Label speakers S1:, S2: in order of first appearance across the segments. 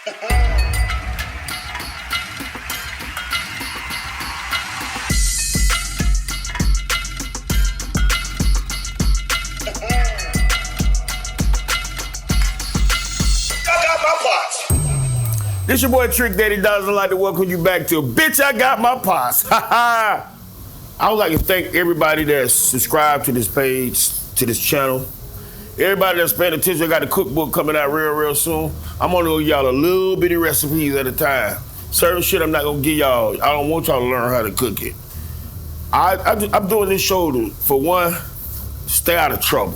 S1: This your boy Trick Daddy Dollars. I'd like to welcome you back to Bitch, I Got My Pots. I would like to thank everybody that's subscribed to this page, to this channel. Everybody that's paying attention. I got the cookbook coming out real soon. I'm gonna give y'all a little bitty recipes at a time. Certain shit I'm not gonna give y'all. I don't want y'all to learn how to cook it. I'm doing this show to, for one, stay out of trouble.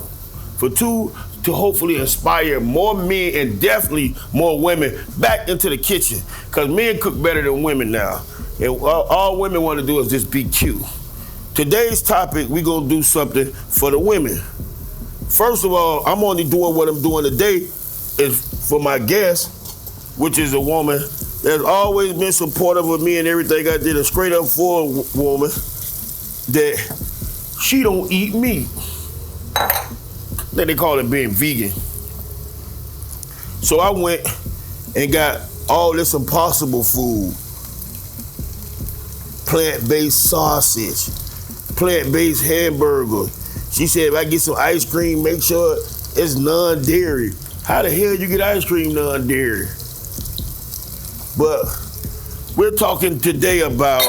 S1: For two, to hopefully inspire more men and definitely more women back into the kitchen. Because men cook better than women now. And all women want to do is just be cute. Today's topic, we gonna do something for the women. First of all, I'm only doing what I'm doing today is for my guest, which is a woman that's always been supportive of me and everything I did, a straight up for woman that she don't eat meat. They call it being vegan. So I went and got all this impossible food. Plant-based sausage, plant-based hamburger. She said if I get some ice cream, make sure it's non-dairy. How the hell you get ice cream non-dairy? But we're talking today about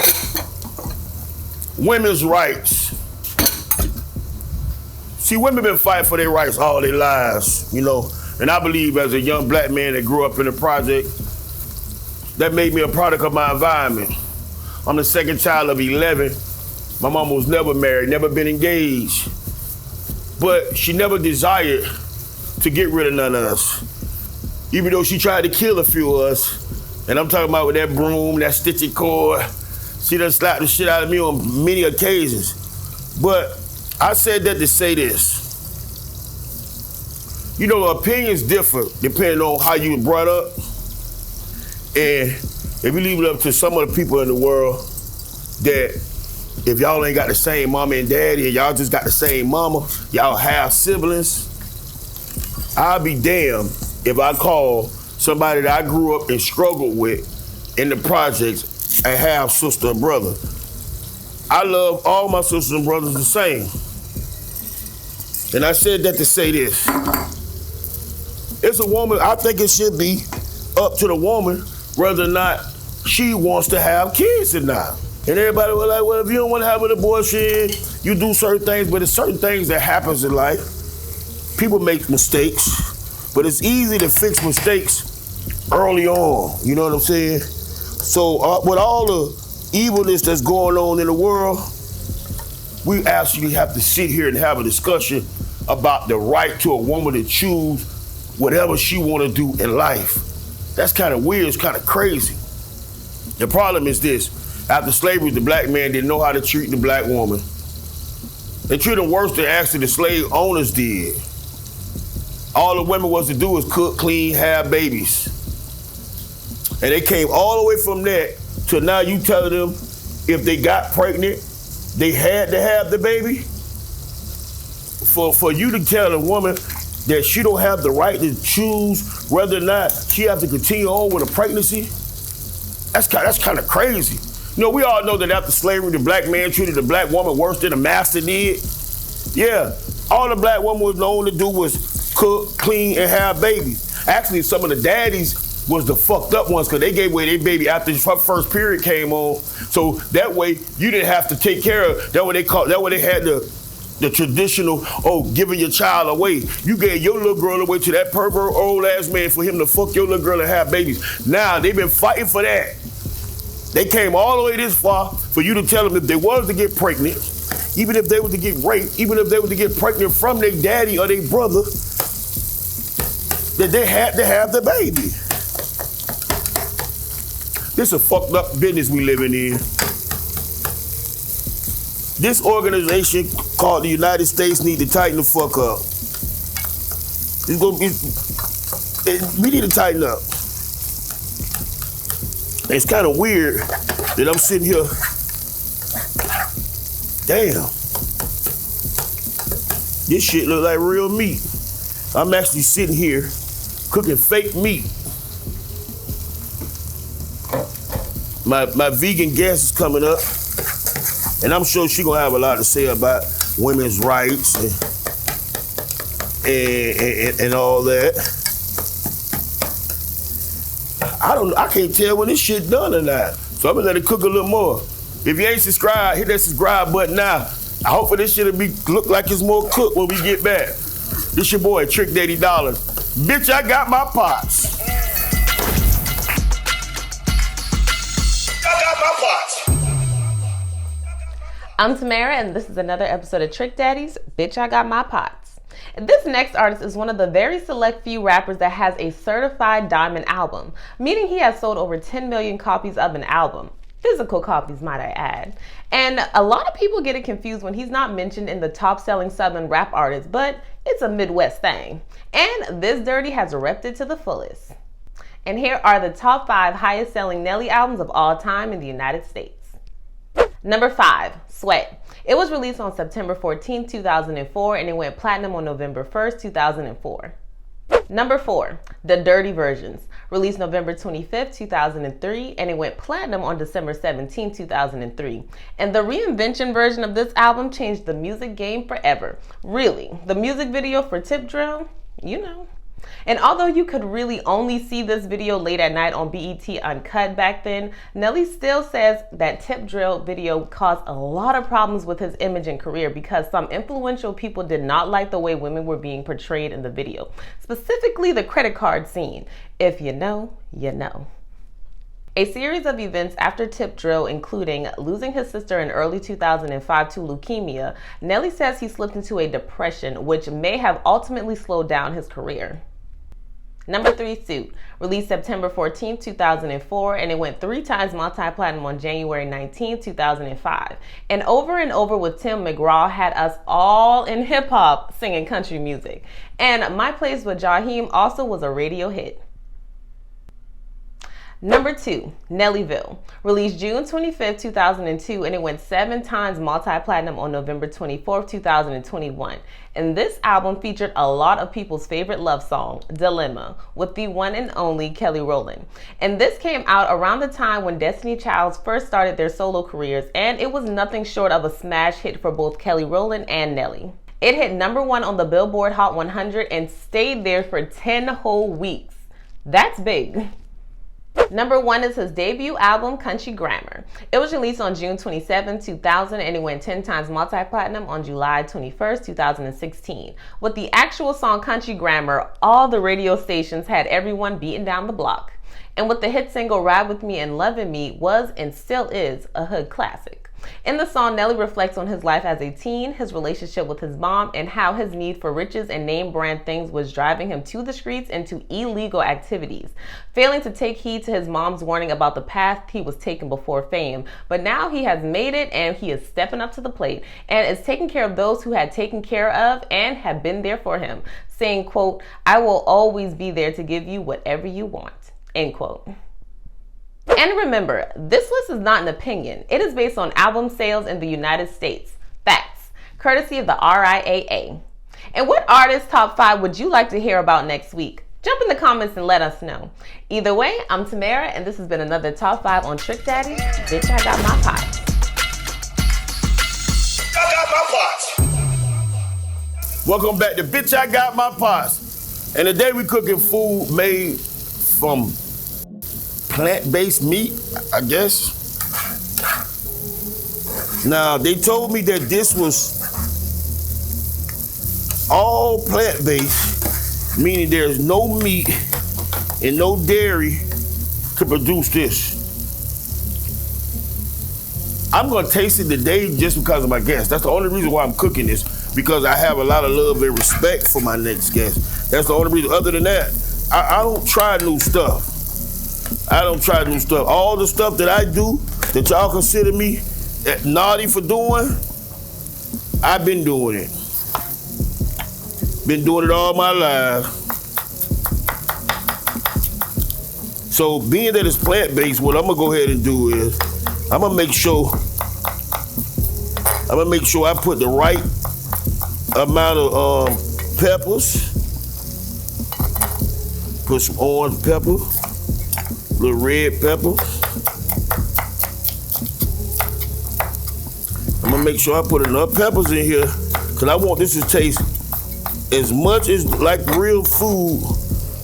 S1: women's rights. See, women been fighting for their rights all their lives, you know. And I believe as a young black man that grew up in the project, that made me a product of my environment. I'm the second child of 11. My mama was never married, never been engaged. But she never desired to get rid of none of us. Even though she tried to kill a few of us. And I'm talking about with that broom, that stitching cord. She done slapped the shit out of me on many occasions. But I said that to say this. You know, opinions differ depending on how you were brought up. And if you leave it up to some of the people in the world that if y'all ain't got the same mama and daddy and y'all just got the same mama, y'all have siblings, I'll be damned if I call somebody that I grew up and struggled with in the projects a half sister or brother. I love all my sisters and brothers the same. And I said that to say this. It's a woman, I think it should be up to the woman whether or not she wants to have kids or not. And everybody was like, well, if you don't want to have an abortion, you do certain things, but there's certain things that happens in life. People make mistakes, but it's easy to fix mistakes early on, you know what I'm saying? So with all the evilness that's going on in the world, we actually have to sit here and have a discussion about the right to a woman to choose whatever she want to do in life. That's kind of weird, it's kind of crazy. The problem is this, after slavery, the black man didn't know how to treat the black woman. They treated them worse than actually the slave owners did. All the women was to do was cook, clean, have babies. And they came all the way from that to now you telling them if they got pregnant, they had to have the baby. For you to tell a woman that she don't have the right to choose whether or not she has to continue on with a pregnancy, that's kind of crazy. You know, we all know that after slavery, the black man treated the black woman worse than the master did. Yeah, all the black woman was known to do was cook, clean, and have babies. Actually, some of the daddies was the fucked up ones because they gave away their baby after the first period came on. So that way, you didn't have to take care of, that way they had the traditional, giving your child away. You gave your little girl away to that pervert old ass man for him to fuck your little girl and have babies. Now, they've been fighting for that. They came all the way this far for you to tell them if they was to get pregnant, even if they were to get raped, even if they were to get pregnant from their daddy or their brother, that they had to have the baby. This is a fucked up business we living in. This organization called the United States need to tighten the fuck up. We need to tighten up. It's kind of weird that I'm sitting here. Damn. This shit look like real meat. I'm actually sitting here cooking fake meat. my vegan guest is coming up, and I'm sure she's gonna have a lot to say about women's rights and all that. I can't tell when this shit done or not. So I'm gonna let it cook a little more. If you ain't subscribed, hit that subscribe button now. I hope for this shit'll look like it's more cooked when we get back. This your boy, Trick Daddy Dollars. Bitch, I got my pots.
S2: I'm Tamara, and this is another episode of Trick Daddy's Bitch, I Got My Pots. This next artist is one of the very select few rappers that has a certified diamond album, meaning he has sold over 10 million copies of an album. Physical copies, might I add. And a lot of people get it confused when he's not mentioned in the top-selling Southern rap artists, but it's a Midwest thing. And this dirty has repped it to the fullest. And here are the top 5 highest-selling Nelly albums of all time in the United States. Number 5, Sweat. It was released on September 14, 2004, and it went platinum on November 1st, 2004. Number 4, The Dirty Versions. Released November 25th, 2003, and it went platinum on December 17, 2003. And the reinvention version of this album changed the music game forever. Really, the music video for Tip Drill, you know. And although you could really only see this video late at night on BET Uncut back then, Nelly still says that Tip Drill video caused a lot of problems with his image and career because some influential people did not like the way women were being portrayed in the video, specifically the credit card scene. If you know, you know. A series of events after Tip Drill, including losing his sister in early 2005 to leukemia, Nelly says he slipped into a depression, which may have ultimately slowed down his career. Number 3, Suit. Released September 14, 2004, and it went 3 times multi-platinum on January 19, 2005. And Over with Tim McGraw had us all in hip-hop singing country music. And My Place with Jaheim also was a radio hit. Number 2, Nellyville. Released June 25th, 2002, and it went 7 times multi-platinum on November 24th, 2021. And this album featured a lot of people's favorite love song, Dilemma, with the one and only Kelly Rowland. And this came out around the time when Destiny Childs first started their solo careers, and it was nothing short of a smash hit for both Kelly Rowland and Nelly. It hit number 1 on the Billboard Hot 100 and stayed there for 10 whole weeks. That's big. Number 1 is his debut album, Country Grammar. It was released on June 27, 2000, and it went 10 times multi-platinum on July 21st, 2016. With the actual song Country Grammar, all the radio stations had everyone beating down the block. And with the hit single Ride With Me and Lovin' Me was and still is a hood classic. In the song, Nelly reflects on his life as a teen, his relationship with his mom, and how his need for riches and name brand things was driving him to the streets and to illegal activities, failing to take heed to his mom's warning about the path he was taking before fame. But now he has made it and he is stepping up to the plate and is taking care of those who had taken care of and have been there for him, saying, quote, "I will always be there to give you whatever you want," end quote. And remember, this list is not an opinion. It is based on album sales in the United States. Facts, courtesy of the RIAA. And what artist top 5 would you like to hear about next week? Jump in the comments and let us know. Either way, I'm Tamara, and this has been another top 5 on Trick Daddy. Bitch, I got my pots.
S1: I got my pots. Welcome back to Bitch, I Got My Pots. And today we cooking food made from plant-based meat, I guess. Now, they told me that this was all plant-based, meaning there's no meat and no dairy to produce this. I'm gonna taste it today just because of my guest. That's the only reason why I'm cooking this, because I have a lot of love and respect for my next guest. That's the only reason. Other than that, I don't try new stuff. All the stuff that I do, that y'all consider me naughty for doing, I've been doing it. Been doing it all my life. So being that it's plant-based, what I'm gonna go ahead and do is, I'm gonna make sure I put the right amount of peppers. Put some orange pepper, little red pepper, make sure I put enough peppers in here because I want this to taste as much as like real food.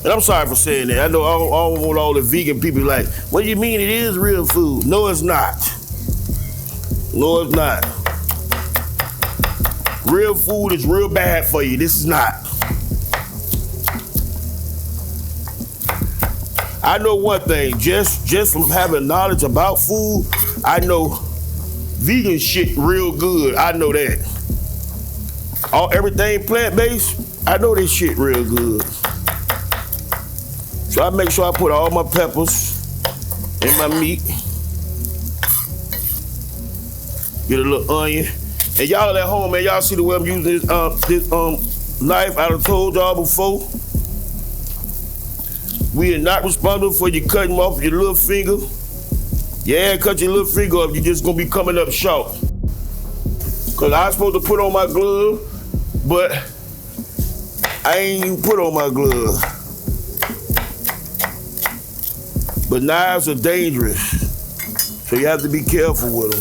S1: And I'm sorry for saying that. I know I don't want all the vegan people like, what do you mean it is real food? No, it's not. No, it's not. Real food is real bad for you. This is not. I know one thing, just from having knowledge about food, I know vegan shit real good. I know that. Everything plant-based, I know this shit real good. So I make sure I put all my peppers in my meat. Get a little onion. And y'all at home, man, y'all see the way I'm using this knife I done told y'all before. We are not responsible for you cutting off your little finger. Yeah, cut your little finger off, you're just gonna be coming up short. Cause I was supposed to put on my glove, but I ain't even put on my glove. But knives are dangerous, so you have to be careful with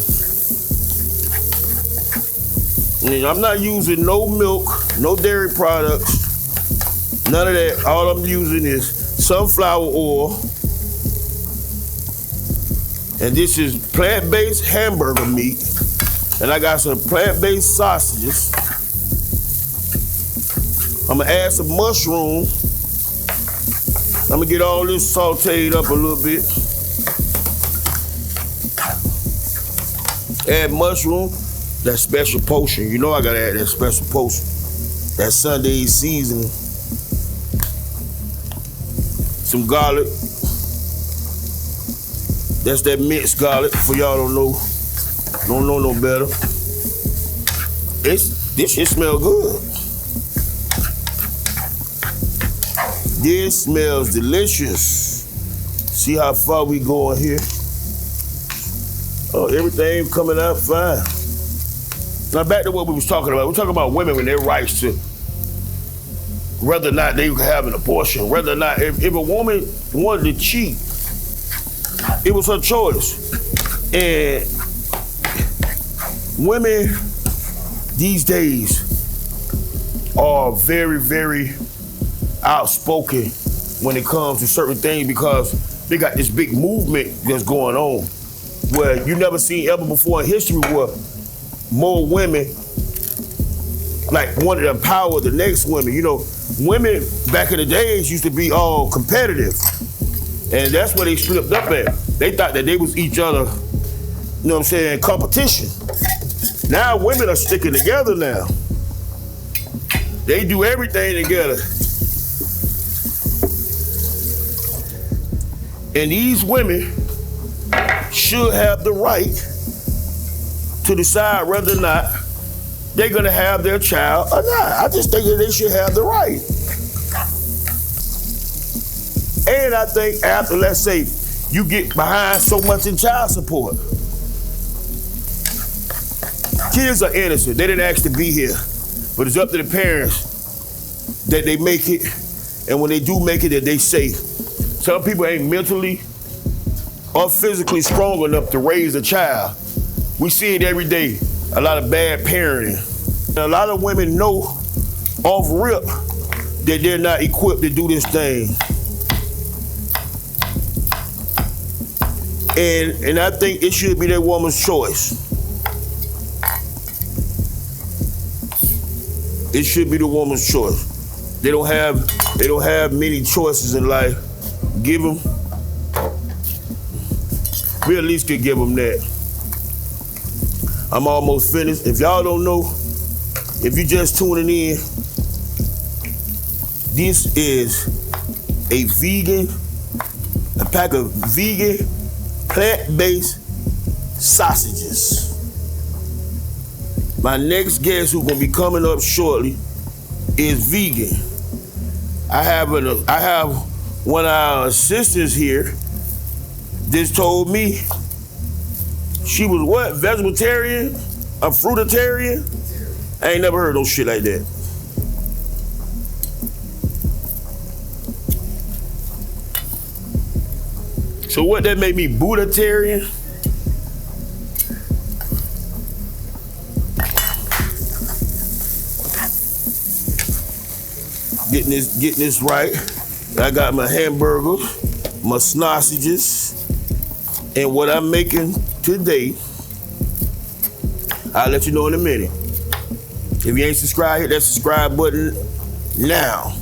S1: them. And I'm not using no milk, no dairy products, none of that. All I'm using is sunflower oil, and this is plant-based hamburger meat, and I got some plant-based sausages. I'm gonna add some mushroom. I'm gonna get all this sauteed up a little bit. Add mushroom, that special potion. You know I gotta add that special potion. That Sunday seasoning. Some garlic. That's that minced garlic, for y'all don't know no better. This shit smell good. This smells delicious. See how far we going here? Oh, everything coming out fine. Now back to what we was talking about. We're talking about women and their rights to whether or not they could have an abortion, whether or not, if a woman wanted to cheat, it was her choice. And women these days are very, very outspoken when it comes to certain things because they got this big movement that's going on where you never seen ever before in history where more women like wanted to empower the next women. You know, women back in the days used to be all competitive. And that's where they slipped up at. They thought that they was each other, you know what I'm saying, competition. Now women are sticking together now. They do everything together. And these women should have the right to decide whether or not they're gonna have their child or not. I just think that they should have the right. And I think after, let's say, you get behind so much in child support, kids are innocent. They didn't ask to be here. But it's up to the parents that they make it, and when they do make it, that they safe. Some people ain't mentally or physically strong enough to raise a child. We see it every day, a lot of bad parenting. And a lot of women know off rip that they're not equipped to do this thing. And I think it should be that woman's choice. It should be the woman's choice. They don't have many choices in life. Give them. We at least could give them that. I'm almost finished. If y'all don't know, if you just tuning in, this is a pack of vegan, plant-based sausages. My next guest who's gonna be coming up shortly is vegan. I have one of our assistants here just told me she was what? Vegetarian? A fruitarian? I ain't never heard no shit like that. So what, that made me Buddha-tarian? Getting this right. I got my hamburger, my sausages, and what I'm making today, I'll let you know in a minute. If you ain't subscribed, hit that subscribe button now.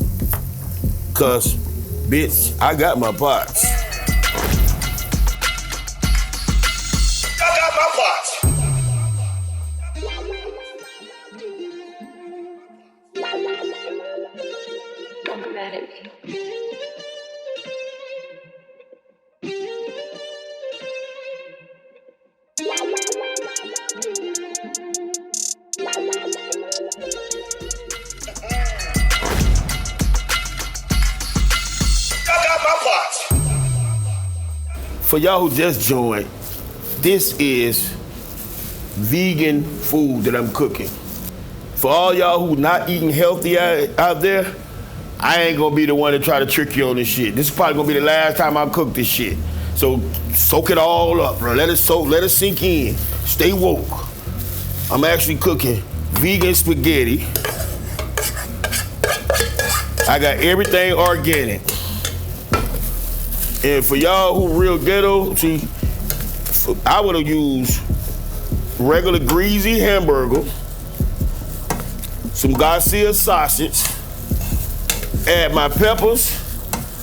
S1: Cause, bitch, I got my pots. I got my pots.
S2: Don't be mad at me.
S1: For y'all who just joined, this is vegan food that I'm cooking. For all y'all who not eating healthy out there, I ain't gonna be the one to try to trick you on this shit. This is probably gonna be the last time I cook this shit. So soak it all up, bro. Let it sink in. Stay woke. I'm actually cooking vegan spaghetti. I got everything organic. And for y'all who real ghetto, see, I would have used regular greasy hamburger, some Garcia sausage, add my peppers,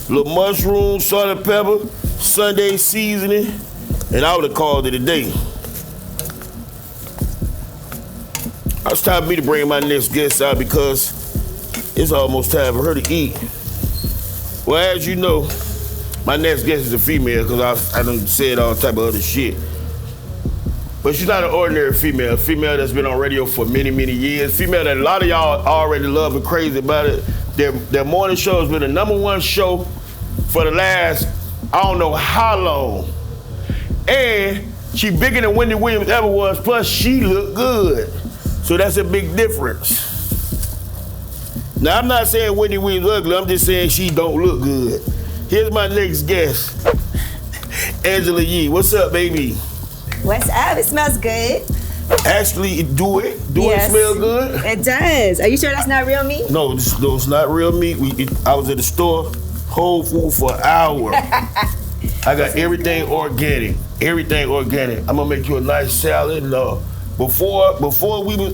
S1: little mushroom, salt and pepper, Sunday seasoning, and I would have called it a day. It's time for me to bring my next guest out because it's almost time for her to eat. Well, as you know, my next guest is a female because I done said all type of other shit. But she's not an ordinary female. A female that's been on radio for many, many years. Female that a lot of y'all already love and crazy about it. Their morning show has been the #1 show for the last, I don't know how long. And she bigger than Wendy Williams ever was, plus she look good. So that's a big difference. Now, I'm not saying Wendy Williams ugly, I'm just saying she don't look good. Here's my next guest, Angela Yee. What's up, baby?
S3: What's up? It smells good.
S1: Actually, do it
S3: Yes.
S1: smell good?
S3: It does. Are you sure that's not real meat?
S1: No, it's not real meat. I was at the store, Whole Food for an hour. I got everything organic. Everything organic. I'm gonna make you a nice salad. Before we was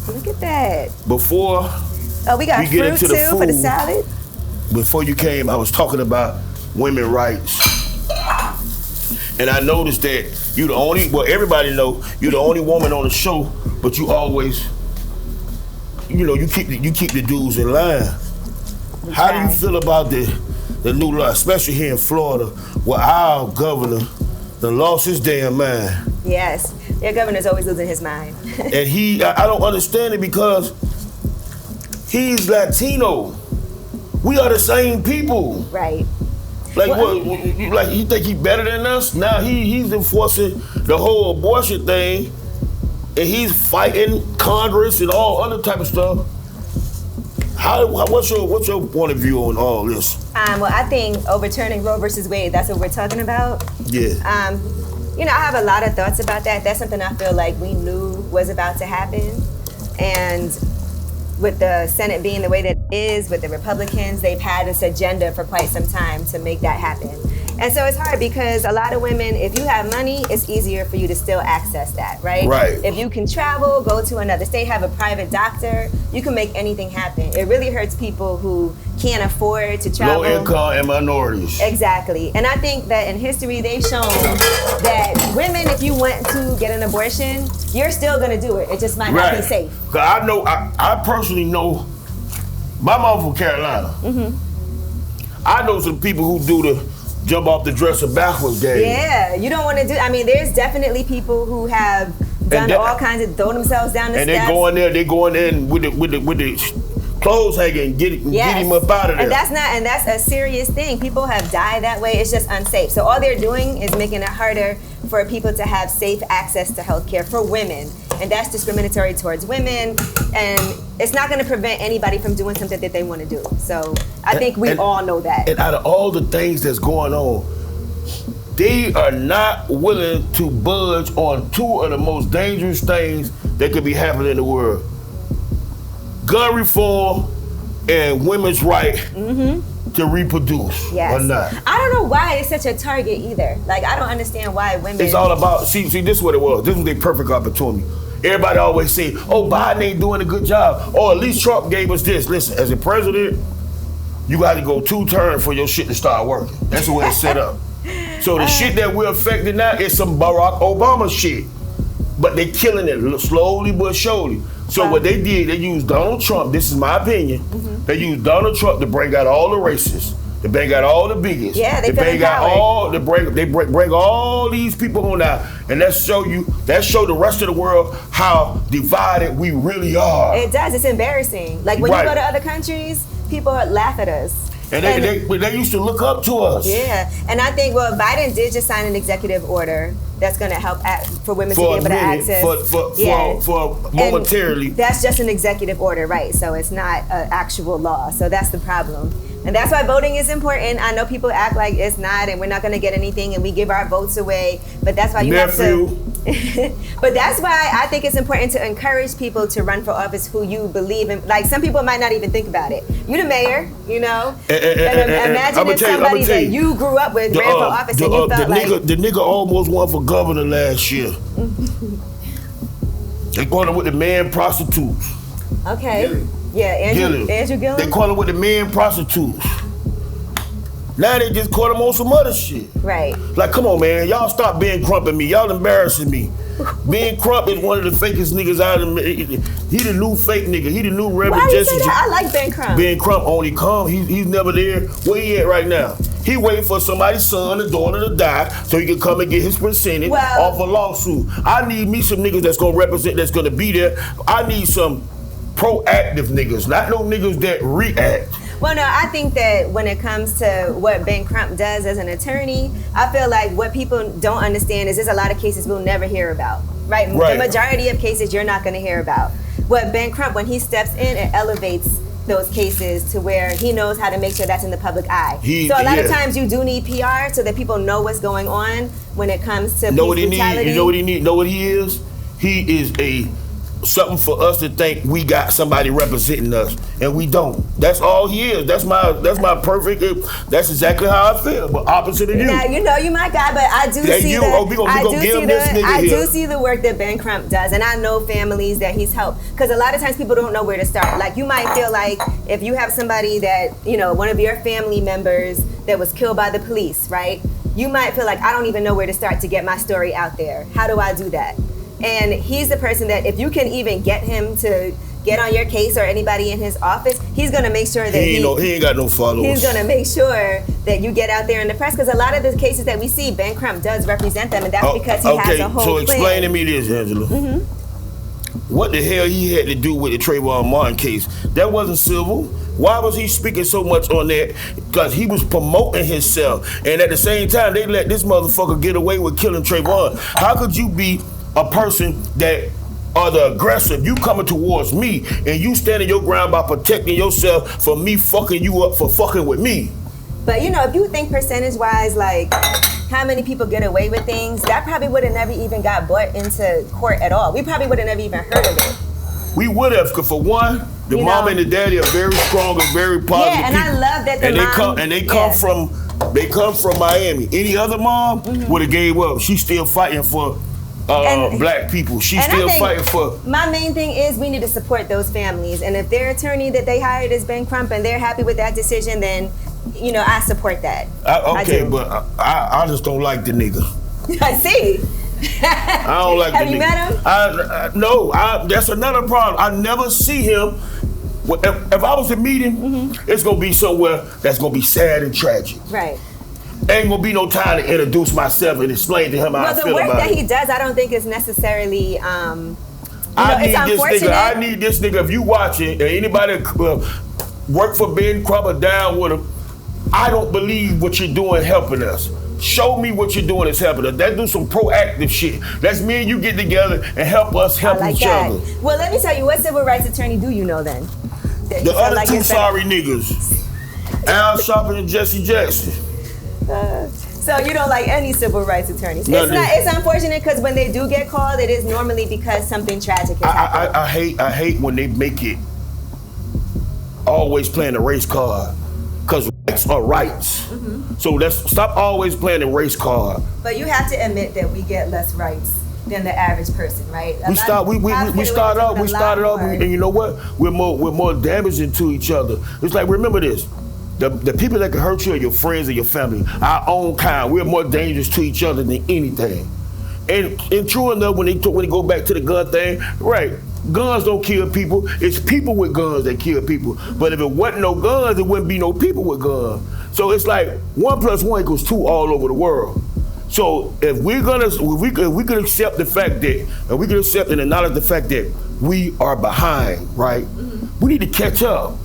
S3: Look at that.
S1: before
S3: Oh, we got
S1: we get
S3: fruit
S1: into
S3: too
S1: the
S3: for the
S1: food.
S3: salad.
S1: Before you came, I was talking about women's rights. And I noticed that you the only, well, everybody know you're the only woman on the show, but you always, you keep the dudes in line. How do you feel about the new law, especially here in Florida, where our governor done lost his damn mind?
S3: Yes, their governor's always losing his mind.
S1: And I don't understand it because he's Latino. We are the same people.
S3: Right.
S1: Like like you think he better than us? Now he's enforcing the whole abortion thing, and he's fighting Congress and all other type of stuff. What's your point of view on all this?
S3: Well, I think overturning Roe versus Wade, that's what we're talking about.
S1: Yeah.
S3: I have a lot of thoughts about that. That's something I feel like we knew was about to happen. And with the Senate being the way that it is, with the Republicans, they've had this agenda for quite some time to make that happen. And so it's hard because a lot of women, if you have money, it's easier for you to still access that, right?
S1: Right.
S3: If you can travel, go to another state, have a private doctor, you can make anything happen. It really hurts people who can't afford to travel.
S1: Low income and minorities.
S3: Exactly. And I think that in history, they've shown that women, if you want to get an abortion, you're still gonna do it. It just might not be safe.
S1: Cause I personally know, my mom from Carolina. Mm-hmm. I know some people who do the jump off the dresser backwards game.
S3: Yeah, you don't want to do. I mean, there's definitely people who have done all kinds of throw themselves down the steps.
S1: And they go in there with the clothes hanger and get him up out of there.
S3: And that's a serious thing. People have died that way. It's just unsafe. So all they're doing is making it harder for people to have safe access to healthcare for women. And that's discriminatory towards women. And it's not going to prevent anybody from doing something that they want to do. So I think we all know that.
S1: And out of all the things that's going on, they are not willing to budge on two of the most dangerous things that could be happening in the world. Gun reform and women's right to reproduce or not.
S3: I don't know why it's such a target either. Like, I don't understand why women...
S1: It's all about, see, this is what it was. This was their perfect opportunity. Everybody always say, oh, Biden ain't doing a good job. Or at least Trump gave us this. Listen, as a president, you got to go 2 terms for your shit to start working. That's the way it's set up. So the shit that we're affecting now is some Barack Obama shit. But they killing it slowly but surely. So what they did, they used Donald Trump, this is my opinion, they used Donald Trump to bring out all the racists, to bring out all the bigots.
S3: Yeah, they
S1: bring out all, they bring all these people on out, and that show the rest of the world how divided we really are.
S3: It does, it's embarrassing. Like when you go to other countries, people laugh at us.
S1: And they used to look up to us.
S3: Yeah, and I think, Biden did just sign an executive order that's going to help for women to be able to access.
S1: For momentarily.
S3: And that's just an executive order, right? So it's not an actual law. So that's the problem. And that's why voting is important. I know people act like it's not and we're not going to get anything and we give our votes away. But that's why you have to... But that's why I think it's important to encourage people to run for office who you believe in. Like, some people might not even think about it. You the mayor, you know? And imagine if somebody that you grew up with ran for office and you felt like...
S1: The nigga almost won for governor last year. They caught him with the man prostitutes.
S3: Okay. Gilly. Yeah, Andrew Gillum.
S1: They caught him with the man prostitutes. Now they just caught him on some other shit.
S3: Right.
S1: Like, come on, man. Y'all stop being Crumping me. Y'all embarrassing me. Ben Crump is one of the fakest niggas out of me. He the new fake nigga. He the new Reverend
S3: Why
S1: Jesse.
S3: You say that? I like Ben Crump.
S1: Ben Crump only come. He's never there. Where he at right now? He waiting for somebody's son or daughter to die so he can come and get his percentage off a lawsuit. I need me some niggas that's gonna represent, that's gonna be there. I need some proactive niggas, not no niggas that react.
S3: Well, no, I think that when it comes to what Ben Crump does as an attorney, I feel like what people don't understand is there's a lot of cases we'll never hear about, right? The majority of cases you're not going to hear about. What Ben Crump, when he steps in, it elevates those cases to where he knows how to make sure that's in the public eye. So a lot of times you do need PR so that people know what's going on when it comes to police brutality.
S1: You know what he need? Know what he is? He is something for us to think we got somebody representing us, and we don't. That's all he is. That's my perfect. That's exactly how I feel. But opposite of you.
S3: Now you know you my guy, but I do see I do see the work that Ben Crump does, and I know families that he's helped. Because a lot of times people don't know where to start. Like, you might feel like if you have somebody that, you know, one of your family members that was killed by the police, right? You might feel like, I don't even know where to start to get my story out there. How do I do that? And he's the person that if you can even get him to get on your case or anybody in his office, he's gonna make sure that he ain't got no followers. He's gonna make sure that you get out there in the press, because a lot of the cases that we see, Ben Crump does represent them, and that's because he has a whole plan. So
S1: explain to me this, Angela. What the hell he had to do with the Trayvon Martin case? That wasn't civil. Why was he speaking so much on that? Because he was promoting himself, and at the same time, they let this motherfucker get away with killing Trayvon. How could you be a person that are the aggressor, you coming towards me and you standing your ground by protecting yourself from me fucking you up for fucking with me?
S3: But you know, if you think percentage wise, like how many people get away with things, that probably would have never even got brought into court at all. We probably would have never even heard of it.
S1: We would have, because for one, the mom and the daddy are very strong and very positive
S3: and
S1: people.
S3: I love that
S1: they come from Miami. Any other mom would have gave up. She's still fighting for black people. She's still fighting for... My
S3: main thing is we need to support those families. And if their attorney that they hired is Ben Crump and they're happy with that decision, then, you know, I support that.
S1: I just don't like the nigga.
S3: I see.
S1: I don't like the nigga.
S3: Have you met him?
S1: No, that's another problem. I never see him. If I was to meet him, it's going to be somewhere that's going to be sad and tragic.
S3: Right.
S1: Ain't gonna be no time to introduce myself and explain to him how I feel about it.
S3: Well, the work that he does, I don't think is necessarily,
S1: I need this nigga, if you watching, and anybody work for Ben Crump or down with him, I don't believe what you're doing helping us. Show me what you're doing is helping us. Let's do some proactive shit. Let's me and you get together and help us help each other.
S3: Well, let me tell you, what civil rights attorney do you know then?
S1: The other two sorry niggas. Al Sharpton and Jesse Jackson.
S3: So you don't like any civil rights attorneys? It's unfortunate because when they do get called, it is normally because something tragic has happened.
S1: I hate when they make it always playing the race card, because rights are rights. So let's stop always playing the race card.
S3: But you have to admit that we get less rights than the average person, right?
S1: We started off, and you know what? We're more damaging to each other. It's like, remember this. The people that can hurt you are your friends and your family. Our own kind. We're more dangerous to each other than anything. And true enough, when they go back to the gun thing, right? Guns don't kill people. It's people with guns that kill people. But if it wasn't no guns, there wouldn't be no people with guns. So it's like 1 + 1 = 2 all over the world. So if we could accept the fact that, and we could accept and acknowledge the fact that we are behind, right? We need to catch up.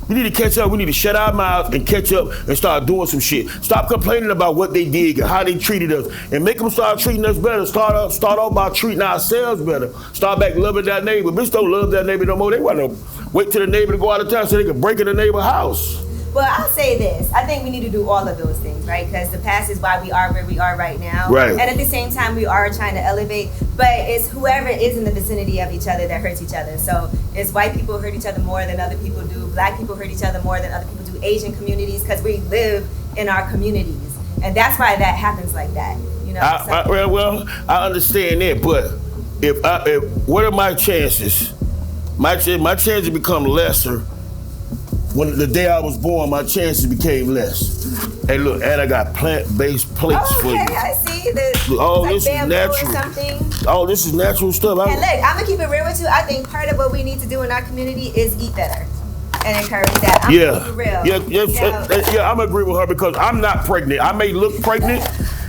S1: We need to catch up. We need to shut our mouths and catch up and start doing some shit. Stop complaining about what they did and how they treated us, and make them start treating us better. Start off by treating ourselves better. Start back loving that neighbor. Bitch don't love that neighbor no more. They want to wait till the neighbor to go out of town so they can break in the neighbor's house.
S3: Well, I'll say this. I think we need to do all of those things, right? Because the past is why we are where we are right now.
S1: Right.
S3: And at the same time, we are trying to elevate. But it's whoever is in the vicinity of each other that hurts each other. So it's white people hurt each other more than other people do. Black people hurt each other more than other people do. Asian communities, because we live in our communities. And that's why that happens like that. You know.
S1: I understand that, but if what are my chances? My chances become lesser. When the day I was born, my chances became less. Hey, look, and I got plant-based plates for you.
S3: Okay, I see this.
S1: Oh,
S3: like
S1: this is natural.
S3: Or something.
S1: Oh, this is natural stuff.
S3: And look, I'm gonna keep it real with you. I think part of what we need to do in our community is eat better and encourage that. I'm gonna keep it real.
S1: Yeah, I'm agree with her because I'm not pregnant. I may look pregnant.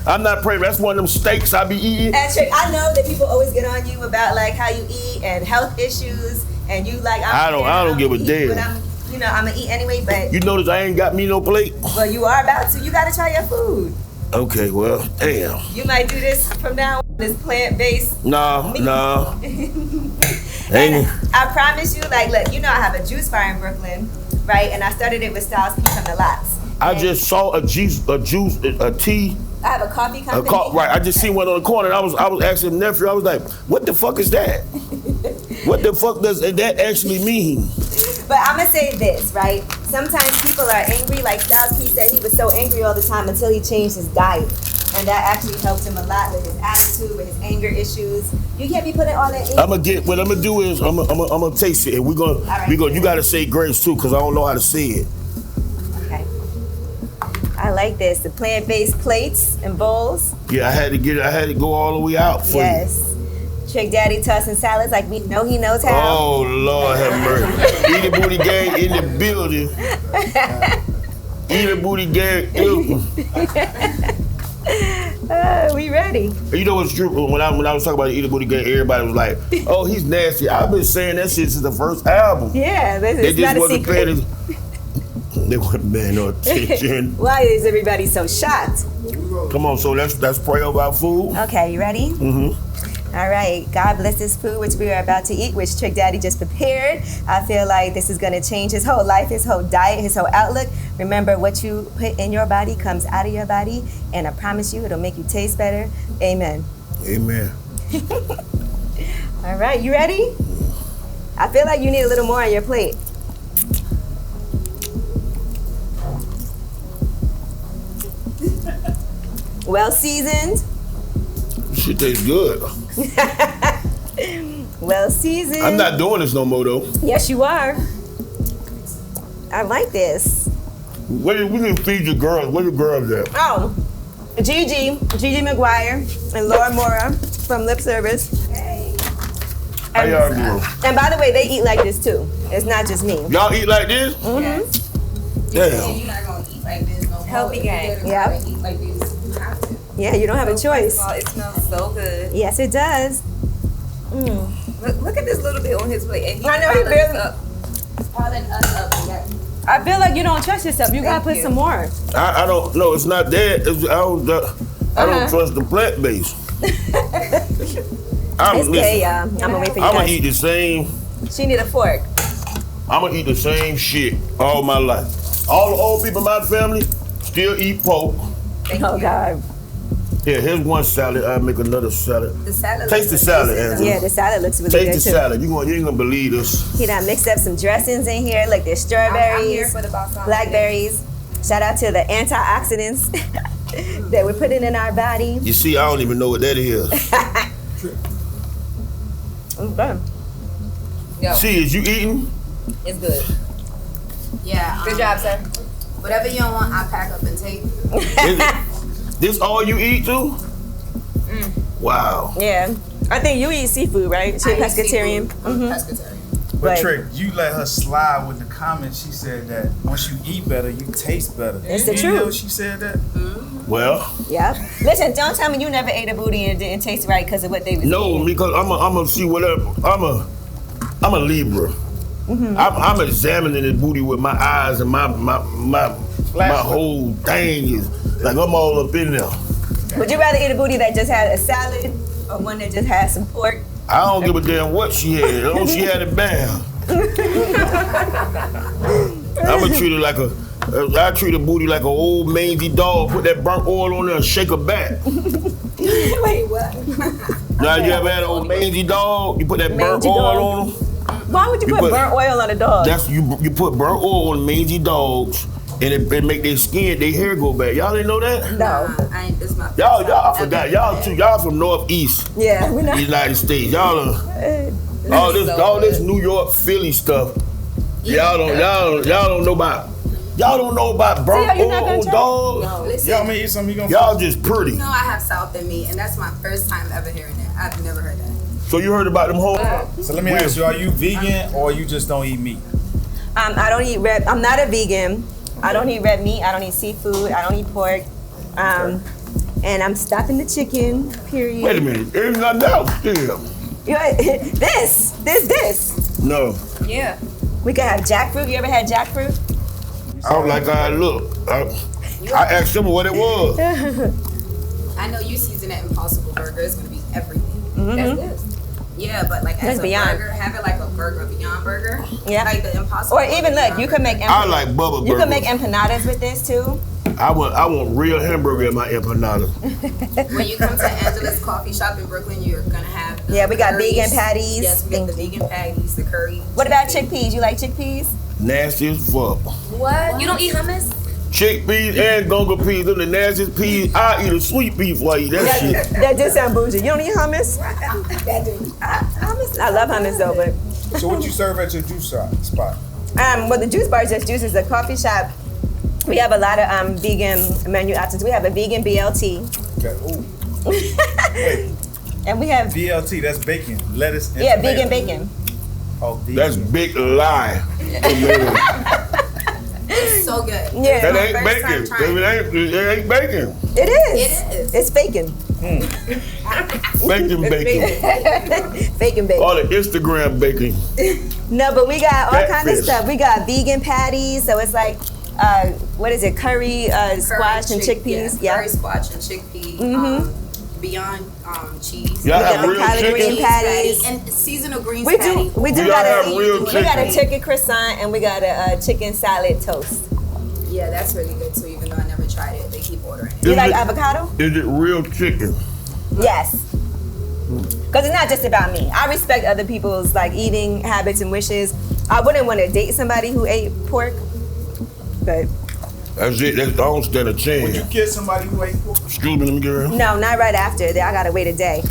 S1: I'm not pregnant. That's one of them steaks I be eating.
S3: And Trick, I know that people always get on you about like how you eat and health issues, and you like
S1: I don't give a damn.
S3: I'm gonna eat anyway, but
S1: you notice I ain't got me no plate.
S3: Well, you are about to. You gotta try your food.
S1: Okay, well, damn.
S3: You might do this from now on. This plant-based.
S1: No.
S3: And I promise you, like, look, you know I have a juice bar in Brooklyn, right? And I started it with Styles Peach on the lots.
S1: I just saw a tea.
S3: I have a coffee company.
S1: Right, I just seen one on the corner. And I was asking nephew. I was like, "What the fuck is that? What the fuck does that actually mean?"
S3: But I'm gonna say this, right? Sometimes people are angry. Like Styles P said, he was so angry all the time until he changed his diet, and that actually helped him a lot with his attitude, with his anger issues. You can't be putting all that. What
S1: I'm gonna do is I'm gonna taste it, and we're gonna. You gotta say grace too, cause I don't know how to say it.
S3: Okay. I like this. The plant-based plates and bowls.
S1: Yeah, I had to go all the way out for you.
S3: Yes. Trick Daddy tossing salads like we know he knows how.
S1: Oh, Lord have mercy. Eat the booty gang in the building. Eat the booty gang.
S3: We ready.
S1: You know what's true? When I was talking about the Eat the Booty gang, everybody was like, oh, he's nasty. I've been saying that shit since the first album.
S3: Yeah,
S1: they just wasn't
S3: paying
S1: they weren't paying no attention.
S3: Why is everybody so shocked?
S1: Come on, so let's pray over our food.
S3: Okay, you ready?
S1: Mm-hmm.
S3: All right, God bless this food which we are about to eat, which Trick Daddy just prepared. I feel like this is gonna change his whole life, his whole diet, his whole outlook. Remember, what you put in your body comes out of your body, and I promise you, it'll make you taste better. Amen.
S1: Amen.
S3: All right, you ready? I feel like you need a little more on your plate. Well seasoned.
S1: Shit tastes good.
S3: Well seasoned.
S1: I'm not doing this no more though.
S3: Yes, you are. I like this.
S1: We can feed your girls. Where the girls at?
S3: Oh, Gigi McGuire, and Laura Mora from Lip Service. Hey.
S1: How y'all doing?
S3: And by the way, they eat like this too. It's not just me.
S1: Y'all eat like this?
S3: Mm-hmm.
S1: Damn.
S4: You're not gonna eat like this no more.
S3: Healthy gang.
S4: Yeah. Eat like this. You have to.
S3: Yeah, you don't have a choice.
S4: First of all, it smells so good.
S3: Yes, it does.
S4: Look at this little bit on his plate. And
S3: I know he barely.
S4: Piling us up.
S3: I feel like you don't trust yourself. You gotta put some more.
S1: I don't know. It's not that. I don't trust the plant based.
S3: It's gay, y'all. I'm gonna wait for you
S1: I'm gonna
S3: guys.
S1: eat the same.
S3: She need a fork.
S1: I'm gonna eat the same shit all my life. All the old people in my family still eat pork.
S3: Oh God.
S1: Yeah, here's one salad. I'll make another salad.
S4: The salad.
S1: Taste the salad, Angela.
S3: Yeah, the salad looks really
S1: Taste
S3: good
S1: the
S3: too.
S1: salad. You ain't gonna believe this.
S3: He done mixed up some dressings in here. Look, there's
S4: I'm here
S3: strawberries,
S4: for the balsamic.
S3: blackberries. Shout out to the antioxidants that we're putting in our body.
S1: You see, I don't even know what that is.
S3: Okay.
S4: Yo,
S1: See, is you eating?
S4: it's good.
S5: Yeah.
S4: Good job, sir.
S5: Whatever you don't want, I pack up and take.
S1: This all you eat too? Wow.
S3: Yeah. I think you eat seafood, right? She's
S5: I eat
S3: pescatarian.
S5: seafood. I'm pescatarian.
S6: But
S3: Right.
S6: Trick, you let her slide with the comment. She said that once you eat better, you taste better.
S3: It's the
S6: You know
S3: truth.
S6: she said that?
S1: Well,
S3: Yep. Listen, don't tell me you never ate a booty and it didn't taste right because of what they was
S1: no,
S3: eating.
S1: because I'm gonna see whatever. I'm a Libra. I'm examining this booty with my eyes and my whole thing is like I'm all up in there.
S3: Would you rather eat a booty that just had a salad or one that just had some pork?
S1: I don't give a damn what she had. As long as she had it bad. I'ma treat it like I treat a booty like an old mangy dog. Put that burnt oil on there and shake her back.
S3: Wait, what?
S1: Now you ever had an old mangy dog? You put that burnt
S3: Mangy
S1: oil
S3: dog?
S1: on them.
S3: Why would you
S1: You
S3: put
S1: put-
S3: burnt oil on a dog?
S1: That's you put burnt oil on mangy dogs, and it make their skin, their hair go back. Y'all didn't know that?
S3: No.
S5: I ain't this my first
S1: Y'all,
S5: time
S1: I
S5: ever
S1: forgot.
S5: hearing
S1: Y'all from Northeast
S3: Yeah, we're not.
S1: United States. Y'all are,
S5: that.
S1: all this
S5: So
S1: all this
S5: good.
S1: New York, Philly stuff. Y'all don't know about. Y'all don't know about burnt
S3: See how you're not
S1: oil
S3: gonna
S1: on
S3: try?
S1: dogs.
S5: No, listen,
S6: Y'all may eat something, you gonna
S1: Y'all just pretty.
S5: you know I have South in me, and that's my first time ever hearing that. I've never heard that.
S1: So you heard about them whole?
S6: So let me ask you, are you vegan or you just don't eat meat?
S3: I don't eat red. I'm not a vegan. I don't eat red meat. I don't eat seafood. I don't eat pork. And I'm stopping the chicken. Period.
S1: Wait a minute. There's nothing else still.
S3: This.
S1: No,
S4: Yeah.
S3: We could have jackfruit. You ever had jackfruit?
S1: I don't like how it look. I asked him what it was.
S5: I know you season that Impossible Burger. It's gonna be everything.
S4: That's good.
S5: Yeah, but like
S3: That's
S5: as a
S3: Beyond.
S5: burger, have it like a burger, Beyond Burger.
S3: Yeah.
S5: Like the Impossible.
S3: Or even look, you could make
S1: I like Bubba
S3: you
S1: burgers.
S3: could make empanadas with this too.
S1: I want real hamburger in my empanada.
S5: When you come to Angela's coffee shop in Brooklyn, you're gonna have the
S3: Yeah, we got
S5: curries.
S3: vegan patties.
S5: Yes, we got the vegan patties, the curry.
S3: What about chickpeas? You like chickpeas?
S1: Nasty as fuck.
S5: What? You don't eat hummus?
S1: Chickpeas and gunga peas are the nastiest peas. I eat a sweet pea for you. That shit.
S3: That just sound bougie. You don't eat hummus? Hummus. I love hummus though, but
S6: So what you serve at your juice spot?
S3: well, the juice bar just juices. The coffee shop. We have a lot of vegan menu options. We have a vegan BLT,
S6: Okay. Ooh. Wait,
S3: and we have
S6: BLT, that's bacon, lettuce, and
S3: vegan
S6: tomato.
S3: bacon.
S6: Oh, vegan.
S1: That's big lie.
S5: It's so good.
S3: Yeah.
S1: That
S5: My
S1: ain't
S5: first
S1: bacon.
S5: time trying
S1: It ain't bacon.
S3: It is.
S5: It is.
S3: It's bacon.
S1: Bacon, bacon.
S3: Bacon bacon.
S1: All the Instagram bacon.
S3: No, but we got all kind of
S1: Catfish.
S3: stuff. We got vegan patties, so it's like, what is it? Curry, squash, and chickpeas.
S5: Yeah.
S3: Yeah.
S5: Curry, squash, and chickpea. Beyond cheese.
S1: Y'all
S3: We
S1: have
S3: got the
S1: real
S3: collard
S1: chicken?
S3: green patties.
S5: And seasonal greens
S3: We
S5: patty.
S3: do. We do
S1: y'all
S3: got
S1: have
S3: a.
S1: real
S3: We got a
S1: chicken?
S3: chicken croissant, and we got a chicken salad toast.
S5: Yeah, that's really good too. Even though I never tried it, they keep ordering it.
S3: You
S1: Is
S3: like
S1: it-
S3: avocado?
S1: Is it real chicken?
S3: Yes. Because it's not just about me. I respect other people's like eating habits and wishes. I wouldn't want to date somebody who ate pork, but
S1: That's it. I don't stand a
S6: Would you
S1: chance.
S6: kiss somebody who ate pork?
S1: Excuse me, let me get her.
S3: no, not right after. I gotta wait a day.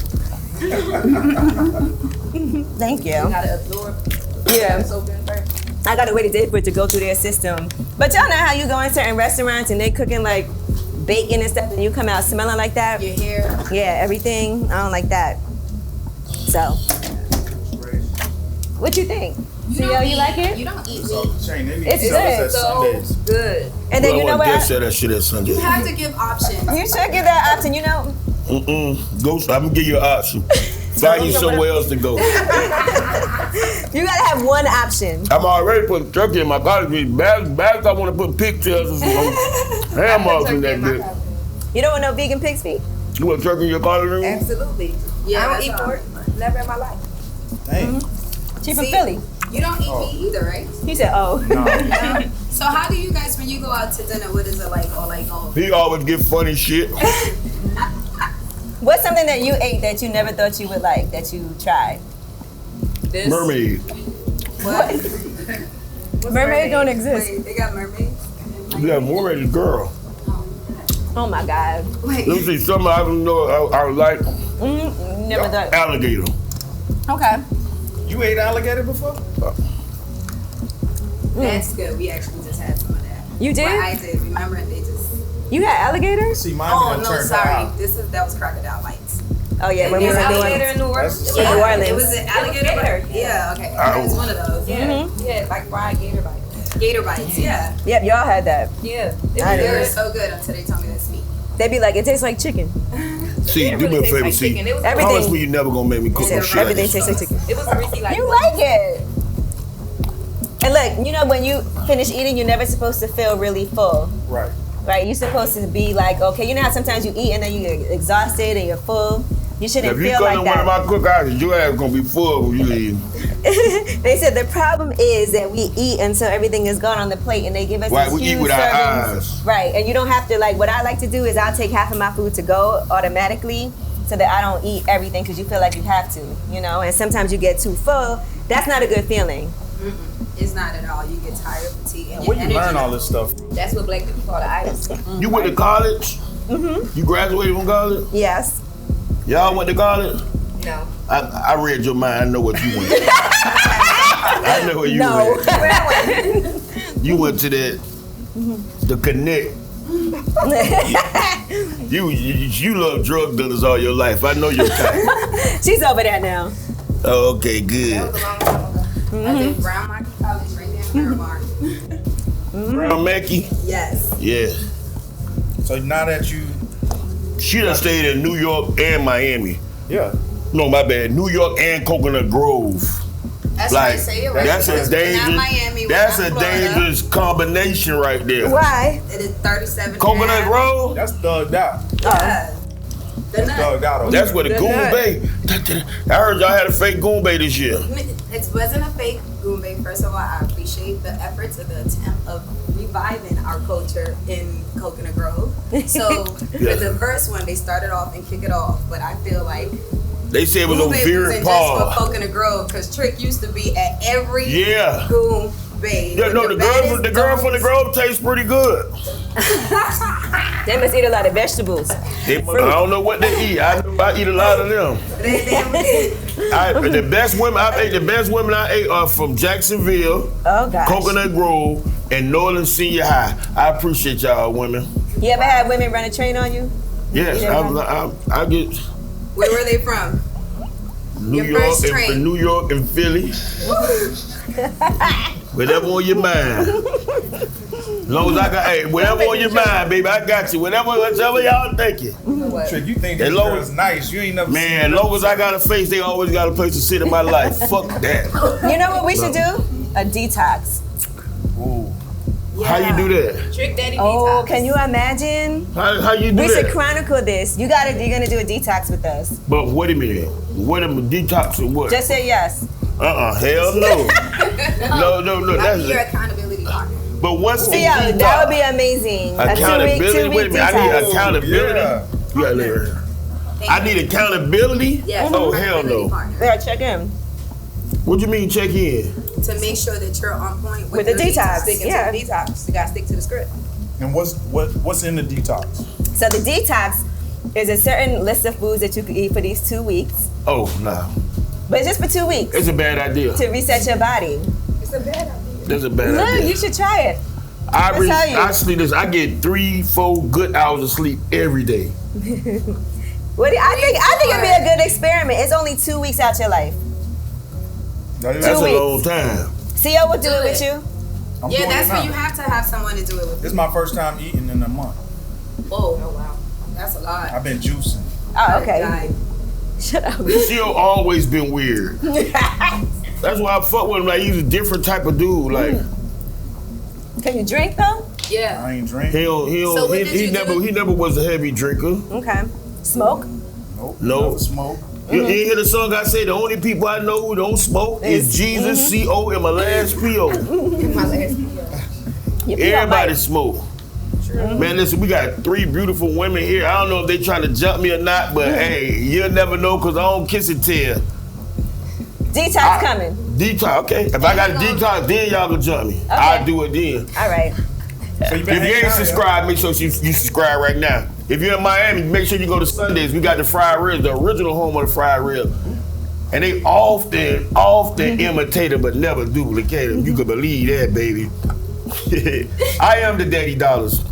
S3: Thank you.
S5: Gotta absorb.
S3: Yeah.
S5: So good first.
S3: I gotta wait a day for it to go through their system. But y'all know how you go in certain restaurants and they cooking like bacon and stuff, and you come out smelling like that.
S5: Your hair.
S3: Yeah, everything. I don't like that. So, what you think?
S5: don't
S3: you like it?
S5: You don't eat
S6: So,
S5: meat.
S6: Shane, they need
S3: It's
S6: to sell us
S3: good.
S6: at
S5: So
S6: Sundays.
S5: good.
S3: And then you know
S1: I
S3: what?
S1: want to say that shit at Sunday.
S5: You have to give options.
S3: You should give that option. You know,
S1: Go. I'm gonna give you an option. Find you somewhere else to go.
S3: you gotta have one option.
S1: I'm already putting turkey in my collard greens. Bad I want to put pigtails or some ham hocks in that bitch.
S3: You don't want no vegan pig's feet?
S1: You want turkey in your collard greens?
S4: Absolutely.
S5: Yeah,
S4: I don't
S5: that's
S4: eat
S5: all.
S4: pork. Never in my life.
S6: Dang.
S3: She from
S5: See?
S3: Philly.
S5: You don't eat meat either, right?
S3: He said, "Oh."
S6: No.
S5: So how do you guys, when you go out to dinner, what is it like? Or like, oh,
S1: He always get funny shit.
S3: What's something that you ate that you never thought you would like that you tried?
S5: This.
S1: Mermaid.
S5: What?
S3: Mermaid don't exist.
S5: Wait, they got mermaids?
S1: You got mermaid is girl.
S3: Oh my God.
S5: Wait.
S1: Let me see something I don't know I like.
S3: Never done.
S1: Alligator.
S3: Okay.
S6: You ate alligator before?
S5: That's good. We actually just had some of that.
S3: You did?
S5: Well, I did. Remember, and they just.
S3: You had alligator?
S6: See, mine
S5: Oh
S6: done
S5: no,
S6: turned
S5: sorry.
S6: out.
S5: That was crocodile bites.
S3: Oh yeah, when we
S5: Is
S3: were in New
S5: alligator
S3: Orleans.
S5: in New Orleans?
S6: That's-
S3: New Orleans.
S5: It was an alligator bite. Yeah. Okay.
S1: Oh.
S5: It's one of those.
S4: Yeah, like fried gator bites.
S5: Gator bites. Yeah.
S3: Yep, y'all had that.
S4: Yeah.
S3: I
S5: They were
S3: did.
S5: so good until they told me that's meat.
S3: They be like, it tastes like chicken.
S1: See, do me a favor, see.
S4: It was,
S3: Everything-
S1: Promise me you never gonna make me cook no shit like
S3: Everything
S1: this.
S3: tastes like chicken.
S4: it was greasy like
S3: You like it. And look, you know when you finish eating, you're never supposed to feel really full.
S6: Right.
S3: Right? You're supposed to be like, okay, you know how sometimes you eat and then you get exhausted and you're full? You shouldn't
S1: If you
S3: feel
S1: come
S3: like
S1: to one of
S3: that.
S1: my cookouts, your ass gonna be full when you leave.
S3: They said the problem is that we eat until everything is gone on the plate and they give us
S1: Right,
S3: these
S1: we eat
S3: huge
S1: with our
S3: servings.
S1: eyes.
S3: Right, and you don't have to, like, what I like to do is I'll take half of my food to go automatically so that I don't eat everything because you feel like you have to, you know? And sometimes you get too full. That's not a good feeling.
S5: It's not at all. You get tired, fatigued, and
S6: Where
S5: your
S6: you
S5: energy.
S6: learn all this stuff?
S4: That's what black people call the itis.
S1: You went to college? You graduated from college?
S3: Yes.
S1: Y'all went to college?
S4: No.
S1: I read your mind. I know what you went. I know where you
S3: No.
S1: went. You went to the Connect. You love drug dealers all your life. I know your type.
S3: She's over there now.
S1: Oh, okay, good.
S5: That was a long time ago. I did Brown Market College right there in Miramar.
S1: Brown Mackey?
S5: Yes.
S1: Yeah.
S6: So now that you,
S1: She done stayed in New York and Miami.
S6: yeah.
S1: No, my bad. New York and Coconut Grove.
S5: That's
S1: Like,
S5: why I say it right.
S1: that's a
S5: We're not
S1: dangerous.
S5: Miami, we're
S1: That's
S5: not
S1: a
S5: Florida.
S1: dangerous combination right there.
S3: Why?
S5: It is 37.
S1: Coconut Grove.
S6: That's thugged out.
S5: Yeah. The nut.
S6: Thugged out over
S1: That's
S6: there.
S1: where the Goon
S3: nut.
S1: Bay. I heard y'all had a fake Goon Bay this year.
S5: It wasn't a fake Goombay. First of all, I appreciate the efforts of the attempt of reviving our culture in Coconut Grove. So
S1: Yeah.
S5: for the first one, they started off and kick it off, but I feel like
S1: They said it was on
S5: Goombay
S1: Fear
S5: wasn't
S1: and
S5: just for
S1: Paul.
S5: Coconut Grove, because Trick used to be at every
S1: Yeah.
S5: Goombay.
S1: Yeah, no, the girl from the Grove tastes pretty good.
S3: They must eat a lot of vegetables.
S1: I don't know what they eat. I eat a lot of them. The best women I ate are from Jacksonville,
S3: Oh, gosh.
S1: Coconut Grove, and Northern Senior High. I appreciate y'all women.
S3: You ever had women run a train on you?
S1: Yes,
S3: Yeah.
S1: I get
S5: Where were they from?
S1: New
S5: Your first
S1: York
S5: train.
S1: and New York and Philly. Whatever on your mind. Long as I got, hey, whatever on your mind, baby, I got you. Whatever y'all thinking.
S6: Trick, you think
S1: As
S6: this
S1: long
S6: girl's
S1: as-
S6: nice. You ain't never
S1: Man,
S6: seen
S1: as long as I got a face, they always got a place to sit in my life. Fuck that.
S3: You know what we should do? A detox.
S6: Ooh.
S1: How you do that?
S4: Trick Daddy
S3: Oh,
S4: detox.
S3: can you imagine?
S1: How you do
S3: We should
S1: that?
S3: chronicle this. You're gonna do a detox with us.
S1: But wait a minute. What am detox or what?
S3: Just say yes.
S1: Hell no. No.
S5: I'll be your
S1: That's
S5: accountability partner.
S1: but what's the
S3: See, that would
S1: detox?
S3: be amazing.
S1: Accountability.
S3: A
S1: Wait a
S3: two-week
S1: minute. I need
S3: detox.
S1: accountability.
S6: Yeah.
S1: You gotta let her. I need accountability.
S5: Yes,
S1: Oh hell
S5: accountability
S1: no.
S5: partner.
S3: Yeah, check in.
S1: What you mean check in?
S5: To make sure that you're on point
S3: With the
S5: your
S3: detox.
S4: Sticking
S3: Yeah.
S4: to the detox. You gotta stick to the script.
S6: And what's in the detox?
S3: So the detox is a certain list of foods that you can eat for these 2 weeks.
S1: Oh nah.
S3: But it's just for 2 weeks
S1: It's a bad idea.
S3: to reset your body.
S4: It's a bad idea.
S1: That's a bad
S3: Look,
S1: idea.
S3: you should try it.
S1: I
S3: tell you.
S1: sleep this. I get 3-4 good hours of sleep every day.
S3: I think it'd be a good experiment. It's only 2 weeks out your life.
S1: That's
S3: 2
S1: a
S3: weeks.
S1: long time.
S3: CO will do
S5: Do
S3: it with
S5: it.
S3: you.
S6: I'm
S5: Yeah,
S6: doing
S5: that's
S6: it
S5: where
S6: now.
S5: you have to have someone to do it with.
S6: This is my first time eating in a month.
S5: Oh wow, that's a lot.
S6: I've been juicing.
S3: Oh, okay.
S5: Guy.
S3: Shut up.
S1: She'll always been weird. That's why I fuck with him. Like he's a different type of dude. Like
S3: Can you drink though?
S5: Yeah.
S6: I ain't drinking.
S5: So what did
S1: he
S5: you
S1: never
S5: do?
S1: he never was a heavy drinker.
S3: Okay. Smoke?
S6: Nope.
S1: No.
S6: Never smoke.
S1: You ain't hear the song I say the only people I know who don't smoke is Jesus, CO, and my last PO.
S5: My last
S3: You pee on
S1: Everybody
S3: Mike.
S1: smoke. Man, listen, we got 3 beautiful women here. I don't know if they trying to jump me or not, but hey, you'll never know because I don't kiss and tell.
S3: Detox coming.
S1: Detox, okay. If I got a detox, then y'all gonna jump me.
S3: Okay.
S1: I'll do it then.
S3: All right.
S6: So
S1: If you ain't subscribed, make sure you subscribe right now. If you're in Miami, make sure you go to Sundays. We got the fried ribs, the original home of the fried ribs. And they often imitate them, but never duplicate them. You can believe that, baby. I am the Daddy Dollars.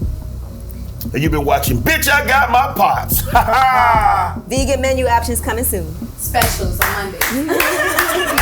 S1: And you've been watching Bitch, I Got My Pots.
S3: Vegan menu options coming soon.
S5: Specials on Monday.